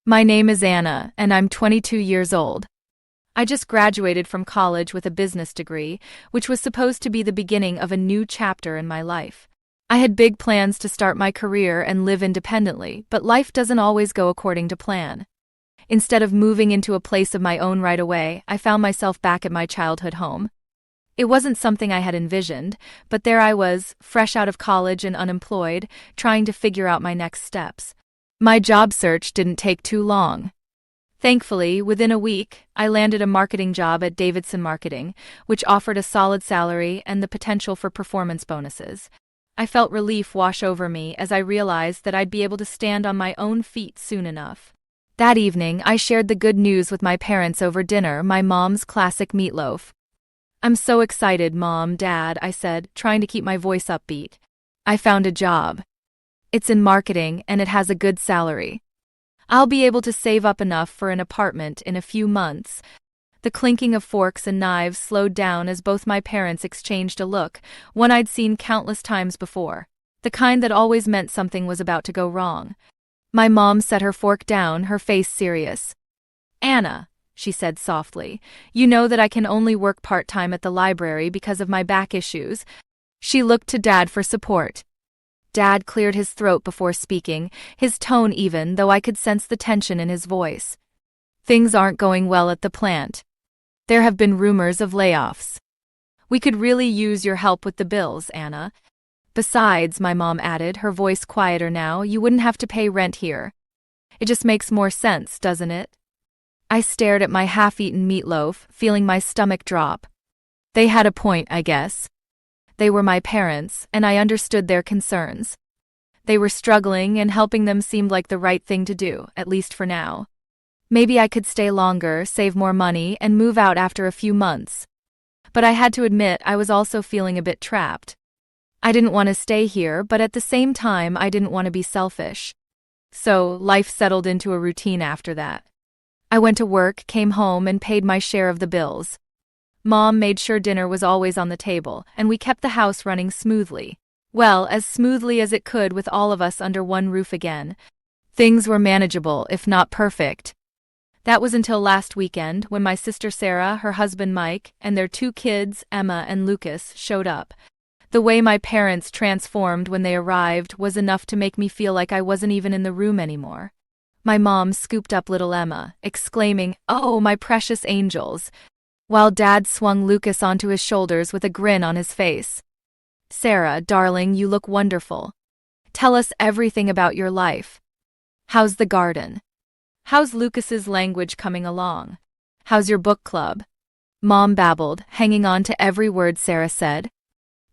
My name is Anna, and I'm 22 years old. I just graduated from college with a business degree, which was supposed to be the beginning of a new chapter in my life. I had big plans to start my career and live independently, but life doesn't always go according to plan. Instead of moving into a place of my own right away, I found myself back at my childhood home. It wasn't something I had envisioned, but there I was, fresh out of college and unemployed, trying to figure out my next steps. My job search didn't take too long. Thankfully, within a week, I landed a marketing job at Davidson Marketing, which offered a solid salary and the potential for performance bonuses. I felt relief wash over me as I realized that I'd be able to stand on my own feet soon enough. That evening, I shared the good news with my parents over dinner, my mom's classic meatloaf. "I'm so excited, Mom, Dad," I said, trying to keep my voice upbeat. "I found a job. It's in marketing and it has a good salary. I'll be able to save up enough for an apartment in a few months." The clinking of forks and knives slowed down as both my parents exchanged a look, one I'd seen countless times before, the kind that always meant something was about to go wrong. My mom set her fork down, her face serious. "Anna," she said softly, "you know that I can only work part-time at the library because of my back issues." She looked to Dad for support. Dad cleared his throat before speaking, his tone even, though I could sense the tension in his voice. "Things aren't going well at the plant. There have been rumors of layoffs. We could really use your help with the bills, Anna. Besides," my mom added, her voice quieter now, "you wouldn't have to pay rent here. It just makes more sense, doesn't it?" I stared at my half-eaten meatloaf, feeling my stomach drop. They had a point, I guess. They were my parents, and I understood their concerns. They were struggling, and helping them seemed like the right thing to do, at least for now. Maybe I could stay longer, save more money, and move out after a few months. But I had to admit I was also feeling a bit trapped. I didn't want to stay here, but at the same time I didn't want to be selfish. So, life settled into a routine after that. I went to work, came home, and paid my share of the bills. Mom made sure dinner was always on the table, and we kept the house running smoothly. Well, as smoothly as it could with all of us under one roof again. Things were manageable, if not perfect. That was until last weekend, when my sister Sarah, her husband Mike, and their two kids, Emma and Lucas, showed up. The way my parents transformed when they arrived was enough to make me feel like I wasn't even in the room anymore. My mom scooped up little Emma, exclaiming, "Oh, my precious angels," while Dad swung Lucas onto his shoulders with a grin on his face. "Sarah, darling, you look wonderful. Tell us everything about your life. How's the garden? How's Lucas's language coming along? How's your book club?" Mom babbled, hanging on to every word Sarah said.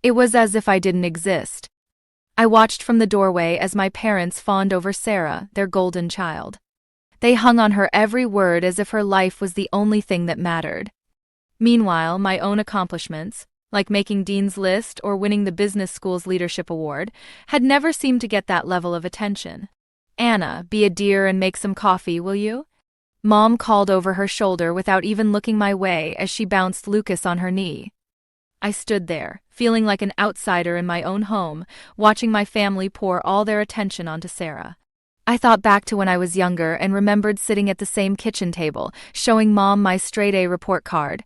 It was as if I didn't exist. I watched from the doorway as my parents fawned over Sarah, their golden child. They hung on her every word as if her life was the only thing that mattered. Meanwhile, my own accomplishments, like making Dean's List or winning the business school's leadership award, had never seemed to get that level of attention. "Anna, be a dear and make some coffee, will you?" Mom called over her shoulder without even looking my way as she bounced Lucas on her knee. I stood there, feeling like an outsider in my own home, watching my family pour all their attention onto Sarah. I thought back to when I was younger and remembered sitting at the same kitchen table, showing Mom my straight-A report card.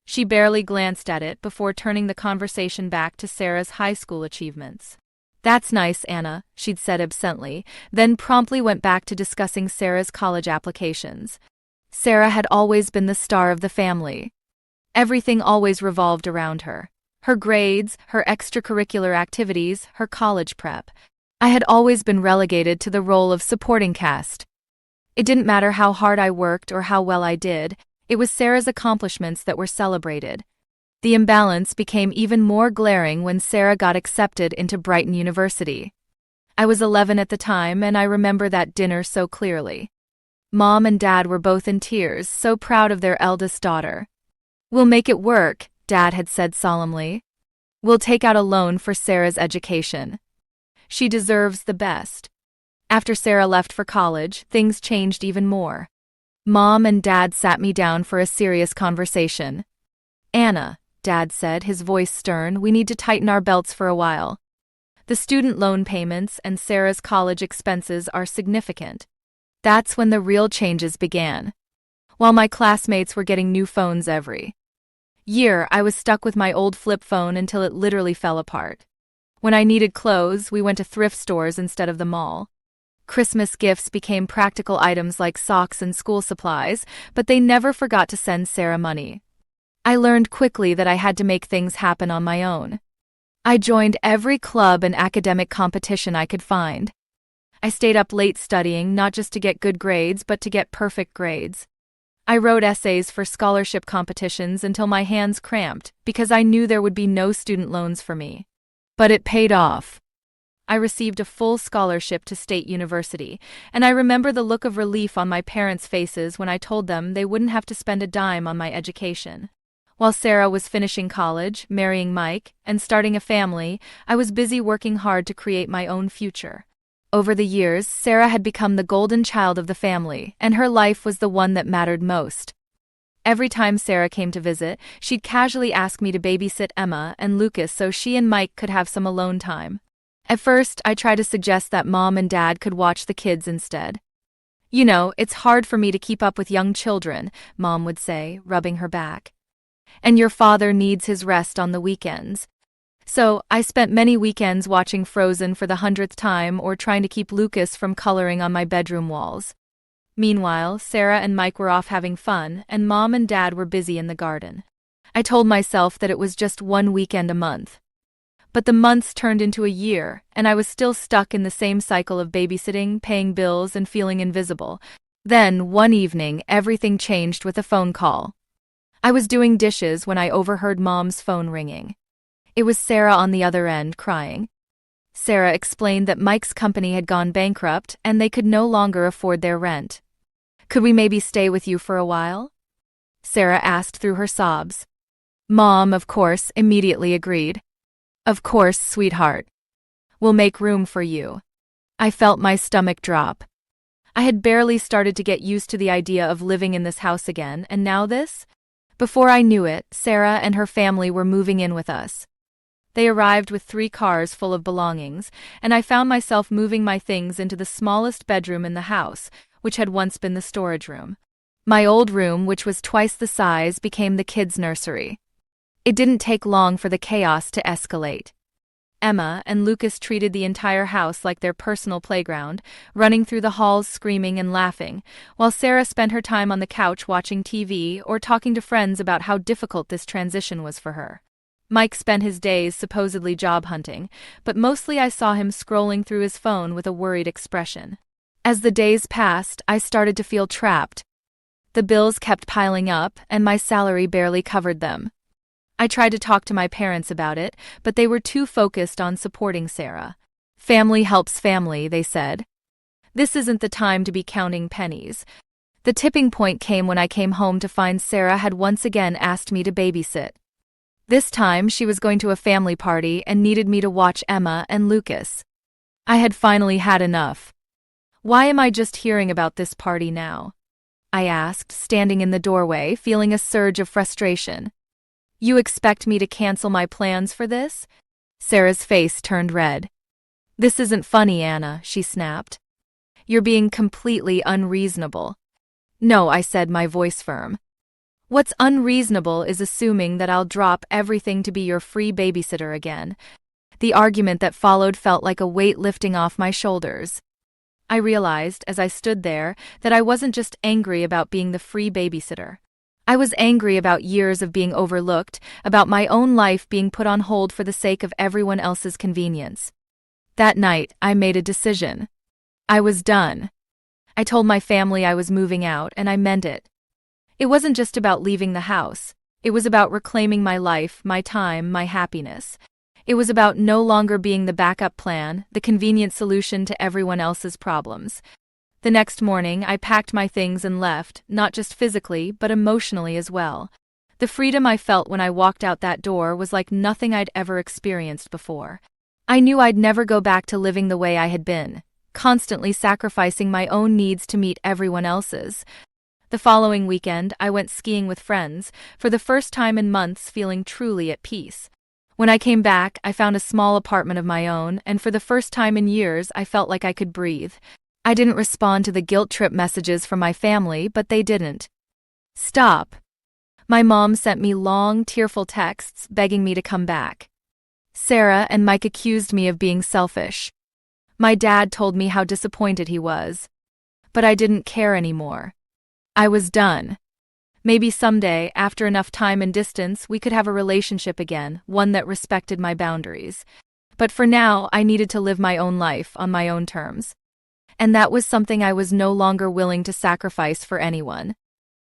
She barely glanced at it before turning the conversation back to Sarah's high school achievements. "That's nice, Anna," she'd said absently, then promptly went back to discussing Sarah's college applications. Sarah had always been the star of the family. Everything always revolved around her. Her grades, her extracurricular activities, her college prep. I had always been relegated to the role of supporting cast. It didn't matter how hard I worked or how well I did, it was Sarah's accomplishments that were celebrated. The imbalance became even more glaring when Sarah got accepted into Brighton University. I was 11 at the time, and I remember that dinner so clearly. Mom and Dad were both in tears, so proud of their eldest daughter. "We'll make it work," Dad had said solemnly. "We'll take out a loan for Sarah's education. She deserves the best." After Sarah left for college, things changed even more. Mom and Dad sat me down for a serious conversation. "Anna," Dad said, his voice stern, "we need to tighten our belts for a while. The student loan payments and Sarah's college expenses are significant. That's when the real changes began. While my classmates were getting new phones every year, I was stuck with my old flip phone until it literally fell apart. When I needed clothes, we went to thrift stores instead of the mall. Christmas gifts became practical items like socks and school supplies, but they never forgot to send Sarah money. I learned quickly that I had to make things happen on my own. I joined every club and academic competition I could find. I stayed up late studying not just to get good grades but to get perfect grades. I wrote essays for scholarship competitions until my hands cramped because I knew there would be no student loans for me. But it paid off. I received a full scholarship to State University, and I remember the look of relief on my parents' faces when I told them they wouldn't have to spend a dime on my education. While Sarah was finishing college, marrying Mike, and starting a family, I was busy working hard to create my own future. Over the years, Sarah had become the golden child of the family, and her life was the one that mattered most. Every time Sarah came to visit, she'd casually ask me to babysit Emma and Lucas so she and Mike could have some alone time. At first, I tried to suggest that Mom and Dad could watch the kids instead. "You know, it's hard for me to keep up with young children," Mom would say, rubbing her back. "And your father needs his rest on the weekends." So, I spent many weekends watching Frozen for the 100th time or trying to keep Lucas from coloring on my bedroom walls. Meanwhile, Sarah and Mike were off having fun, and Mom and Dad were busy in the garden. I told myself that it was just one weekend a month. But the months turned into a year, and I was still stuck in the same cycle of babysitting, paying bills, and feeling invisible. Then, one evening, everything changed with a phone call. I was doing dishes when I overheard Mom's phone ringing. It was Sarah on the other end, crying. Sarah explained that Mike's company had gone bankrupt and they could no longer afford their rent. "Could we maybe stay with you for a while?" Sarah asked through her sobs. Mom, of course, immediately agreed. "Of course, sweetheart. We'll make room for you." I felt my stomach drop. I had barely started to get used to the idea of living in this house again, and now this? Before I knew it, Sarah and her family were moving in with us. They arrived with 3 cars full of belongings, and I found myself moving my things into the smallest bedroom in the house, which had once been the storage room. My old room, which was twice the size, became the kids' nursery. It didn't take long for the chaos to escalate. Emma and Lucas treated the entire house like their personal playground, running through the halls screaming and laughing, while Sarah spent her time on the couch watching TV or talking to friends about how difficult this transition was for her. Mike spent his days supposedly job hunting, but mostly I saw him scrolling through his phone with a worried expression. As the days passed, I started to feel trapped. The bills kept piling up, and my salary barely covered them. I tried to talk to my parents about it, but they were too focused on supporting Sarah. "Family helps family," they said. This isn't the time to be counting pennies. The tipping point came when I came home to find Sarah had once again asked me to babysit. This time, she was going to a family party and needed me to watch Emma and Lucas. I had finally had enough. "Why am I just hearing about this party now?" I asked, standing in the doorway, feeling a surge of frustration. "You expect me to cancel my plans for this?" Sarah's face turned red. "This isn't funny, Anna," she snapped. "You're being completely unreasonable." "No," I said, my voice firm. "What's unreasonable is assuming that I'll drop everything to be your free babysitter again." The argument that followed felt like a weight lifting off my shoulders. I realized, as I stood there, that I wasn't just angry about being the free babysitter. I was angry about years of being overlooked, about my own life being put on hold for the sake of everyone else's convenience. That night, I made a decision. I was done. I told my family I was moving out, and I meant it. It wasn't just about leaving the house. It was about reclaiming my life, my time, my happiness. It was about no longer being the backup plan, the convenient solution to everyone else's problems. The next morning, I packed my things and left, not just physically, but emotionally as well. The freedom I felt when I walked out that door was like nothing I'd ever experienced before. I knew I'd never go back to living the way I had been, constantly sacrificing my own needs to meet everyone else's. The following weekend, I went skiing with friends, for the first time in months feeling truly at peace. When I came back, I found a small apartment of my own, and for the first time in years, I felt like I could breathe. I didn't respond to the guilt trip messages from my family, but they didn't stop. My mom sent me long, tearful texts begging me to come back. Sarah and Mike accused me of being selfish. My dad told me how disappointed he was. But I didn't care anymore. I was done. Maybe someday, after enough time and distance, we could have a relationship again, one that respected my boundaries. But for now, I needed to live my own life on my own terms. And that was something I was no longer willing to sacrifice for anyone.